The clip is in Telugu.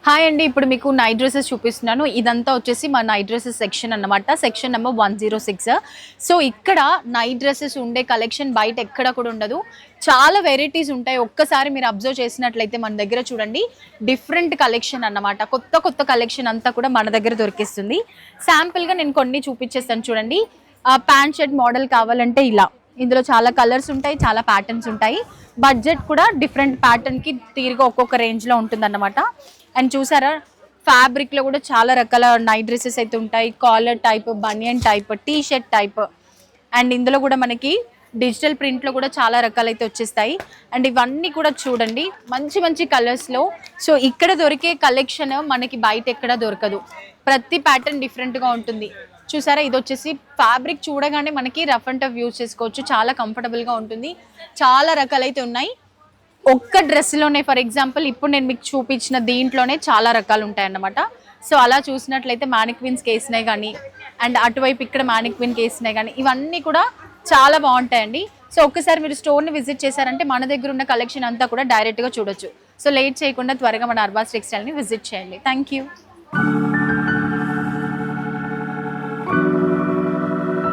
హాయ్ అండి, ఇప్పుడు మీకు నైట్ డ్రెస్సెస్ చూపిస్తున్నాను. ఇదంతా వచ్చేసి మా నైట్ డ్రెస్సెస్ సెక్షన్ అన్నమాట. Section number 106. సో ఇక్కడ నైట్ డ్రెస్సెస్ ఉండే కలెక్షన్ బయట ఎక్కడ కూడా ఉండదు. చాలా వెరైటీస్ ఉంటాయి. ఒక్కసారి మీరు అబ్జర్వ్ చేసినట్లయితే మన దగ్గర చూడండి, డిఫరెంట్ కలెక్షన్ అన్నమాట. కొత్త కొత్త కలెక్షన్ అంతా కూడా మన దగ్గర దొరికిస్తుంది. శాంపుల్గా నేను కొన్ని చూపించేస్తాను చూడండి. ప్యాంట్ షర్ట్ మోడల్ కావాలంటే ఇలా, ఇందులో చాలా కలర్స్ ఉంటాయి, చాలా ప్యాటర్న్స్ ఉంటాయి. బడ్జెట్ కూడా డిఫరెంట్ ప్యాటర్న్కి తీరుగా ఒక్కొక్క రేంజ్లో ఉంటుందన్నమాట. అండ్ చూసారా, ఫ్యాబ్రిక్లో కూడా చాలా రకాల నైట్ డ్రెస్సెస్ అయితే ఉంటాయి. Collar type, banian type, T shirt type. And ఇందులో కూడా మనకి డిజిటల్ ప్రింట్లో కూడా చాలా రకాలైతే వచ్చేస్తాయి. అండ్ ఇవన్నీ కూడా చూడండి, మంచి మంచి కలర్స్లో. సో ఇక్కడ దొరికే కలెక్షన్ మనకి బయట ఎక్కడ దొరకదు. ప్రతి ప్యాటర్న్ డిఫరెంట్గా ఉంటుంది. చూసారా, ఇది వచ్చేసి ఫ్యాబ్రిక్ చూడగానే మనకి రఫ్ అండ్ టఫ్ యూజ్ చేసుకోవచ్చు. చాలా కంఫర్టబుల్గా ఉంటుంది. చాలా రకాలైతే ఉన్నాయి. ఒక్క డ్రెస్లోనే ఫర్ ఎగ్జాంపుల్ ఇప్పుడు నేను మీకు చూపించిన దీంట్లోనే చాలా రకాలు ఉంటాయన్నమాట. సో అలా చూసినట్లయితే మ్యానిక్విన్స్కి వేసినాయి కానీ, అండ్ అటువైపు ఇక్కడ మ్యానిక్విన్కి వేసినాయి కానీ, ఇవన్నీ కూడా చాలా బాగుంటాయండి. సో ఒక్కసారి మీరు స్టోర్ని విజిట్ చేశారంటే మన దగ్గర ఉన్న కలెక్షన్ అంతా కూడా డైరెక్ట్గా చూడొచ్చు. సో లేట్ చేయకుండా త్వరగా మన అర్బాస్ టెక్స్టైల్ని విజిట్ చేయండి. Thank you.